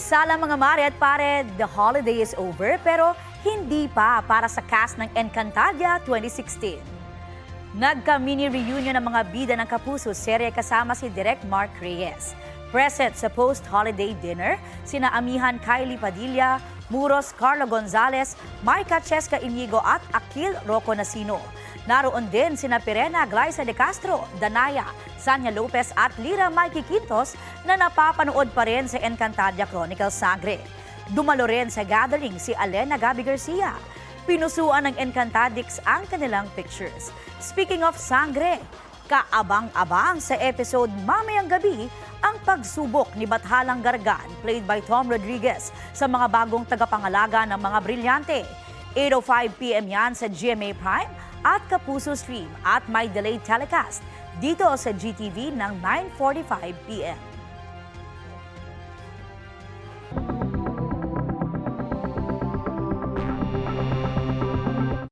Pinsala mga mare at pare, the holiday is over pero hindi pa para sa cast ng Encantadia 2016. Nagka-mini reunion ng mga bida ng Kapuso serye kasama si Direk Mark Reyes. Present sa post-holiday dinner, sina Amihan Kylie Padilla, Muros Carlo Gonzalez, Marika Cheska Inigo at Akil Rocco Nasino. Naroon din sina Pirena Glyza de Castro, Danaya, Sanya Lopez at Lira Mikey Quintos na napapanood pa rin sa Encantadia Chronicles Sangre. Dumalo rin sa gathering si Alena Gabi Garcia. Pinusuan ng Encantadix ang kanilang pictures. Speaking of Sangre, kaabang-abang sa episode mamayang gabi ang pagsubok ni Bathalang Gargan played by Tom Rodriguez sa mga bagong tagapangalaga ng mga brilyante. 8:05 p.m. yan sa GMA Prime at Kapuso Stream at may delayed telecast dito sa GTV ng 9:45 p.m.